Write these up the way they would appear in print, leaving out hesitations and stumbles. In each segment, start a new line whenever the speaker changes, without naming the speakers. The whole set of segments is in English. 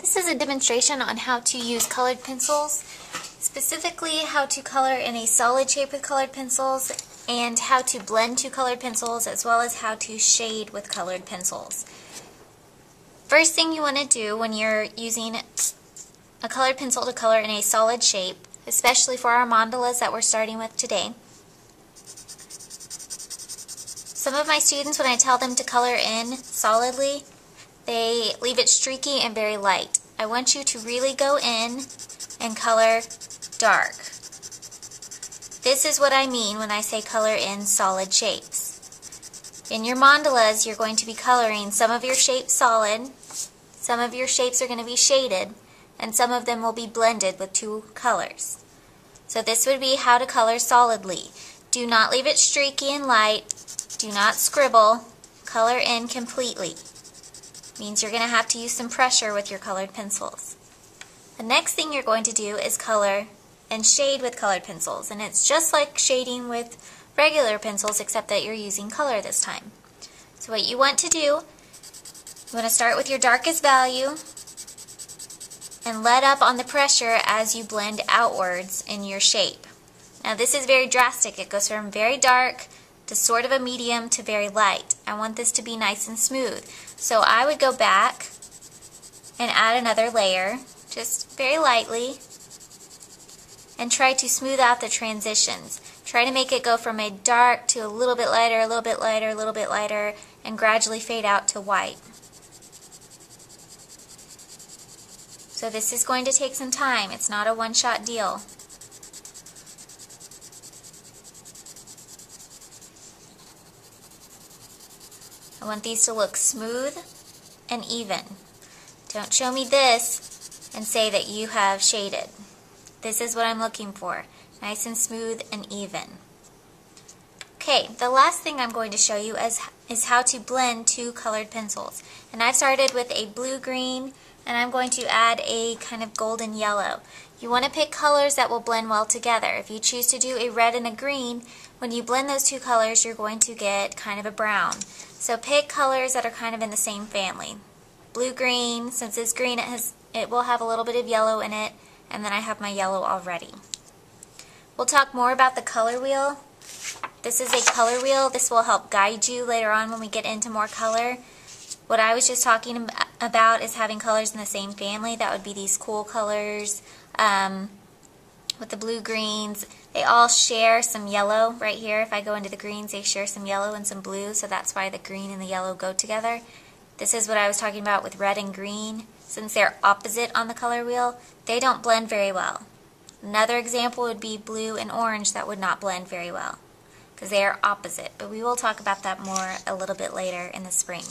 This is a demonstration on how to use colored pencils, specifically how to color in a solid shape with colored pencils and how to blend two colored pencils, as well as how to shade with colored pencils. First thing you want to do when you're using a colored pencil to color in a solid shape, especially for our mandalas that we're starting with today. Some of my students, when I tell them to color in solidly, they leave it streaky and very light. I want you to really go in and color dark. This is what I mean when I say color in solid shapes. In your mandalas, you're going to be coloring some of your shapes solid, some of your shapes are going to be shaded, and some of them will be blended with two colors. So this would be how to color solidly. Do not leave it streaky and light. Do not scribble. Color in completely. Means you're going to have to use some pressure with your colored pencils. The next thing you're going to do is color and shade with colored pencils, and it's just like shading with regular pencils except that you're using color this time. So what you want to do, you want to start with your darkest value and let up on the pressure as you blend outwards in your shape. Now this is very drastic. It goes from very dark to sort of a medium to very light. I want this to be nice and smooth. So I would go back and add another layer, just very lightly, and try to smooth out the transitions. Try to make it go from a dark to a little bit lighter, a little bit lighter, a little bit lighter, and gradually fade out to white. So this is going to take some time. It's not a one-shot deal. I want these to look smooth and even. Don't show me this and say that you have shaded. This is what I'm looking for. Nice and smooth and even. Okay, the last thing I'm going to show you is how to blend two colored pencils. And I've started with a blue-green, and I'm going to add a kind of golden yellow. You want to pick colors that will blend well together. If you choose to do a red and a green, when you blend those two colors, you're going to get kind of a brown. So pick colors that are kind of in the same family. Blue-green, since it's green, it will have a little bit of yellow in it, and then I have my yellow already. We'll talk more about the color wheel. This is a color wheel. This will help guide you later on when we get into more color. What I was just talking about is having colors in the same family. That would be these cool colors with the blue-greens. They all share some yellow right here. If I go into the greens, they share some yellow and some blue, so that's why the green and the yellow go together. This is what I was talking about with red and green. Since they're opposite on the color wheel, they don't blend very well. Another example would be blue and orange that would not blend very well because they are opposite, but we will talk about that more a little bit later in the spring.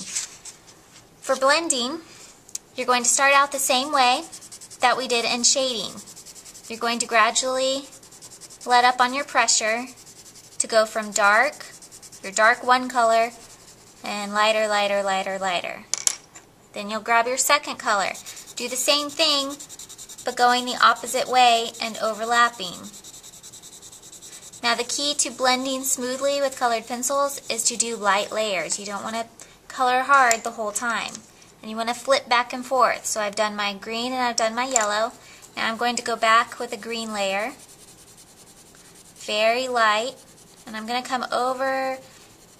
For blending, you're going to start out the same way that we did in shading. You're going to gradually let up on your pressure to go from dark, your dark one color, and lighter, lighter, lighter, lighter. Then you'll grab your second color. Do the same thing, but going the opposite way and overlapping. Now the key to blending smoothly with colored pencils is to do light layers. You don't want to color hard the whole time. And you want to flip back and forth. So I've done my green and I've done my yellow. Now I'm going to go back with a green layer. Very light. And I'm going to come over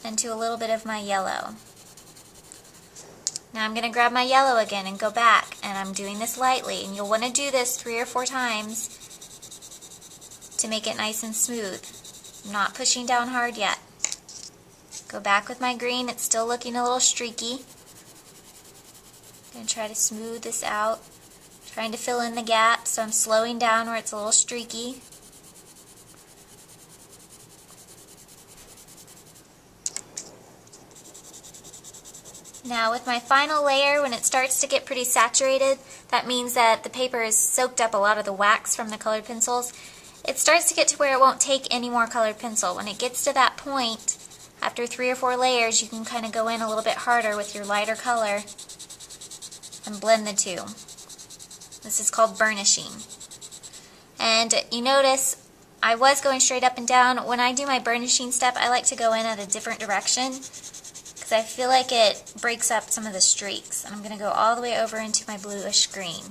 into a little bit of my yellow. Now I'm going to grab my yellow again and go back, and I'm doing this lightly, and you'll want to do this 3 or 4 times to make it nice and smooth. I'm not pushing down hard yet. Go back with my green. It's still looking a little streaky. I'm going to try to smooth this out, trying to fill in the gaps, so I'm slowing down where it's a little streaky. Now with my final layer, when it starts to get pretty saturated, that means that the paper has soaked up a lot of the wax from the colored pencils. It starts to get to where it won't take any more colored pencil. When it gets to that point, after 3 or 4 layers, you can kind of go in a little bit harder with your lighter color and blend the two. This is called burnishing. And you notice I was going straight up and down. When I do my burnishing step, I like to go in at a different direction, because I feel like it breaks up some of the streaks. And I'm going to go all the way over into my bluish green.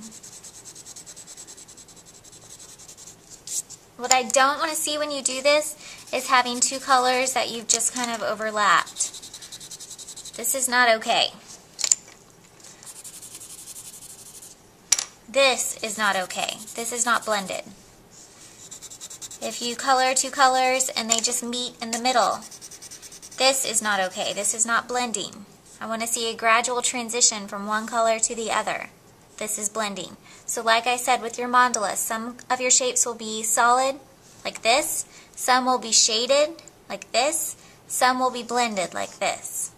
What I don't want to see when you do this is having two colors that you've just kind of overlapped. This is not okay. This is not okay. This is not blended. If you color two colors and they just meet in the middle, this is not okay. This is not blending. I want to see a gradual transition from one color to the other. This is blending. So like I said with your mandala, some of your shapes will be solid, like this. Some will be shaded, like this. Some will be blended, like this.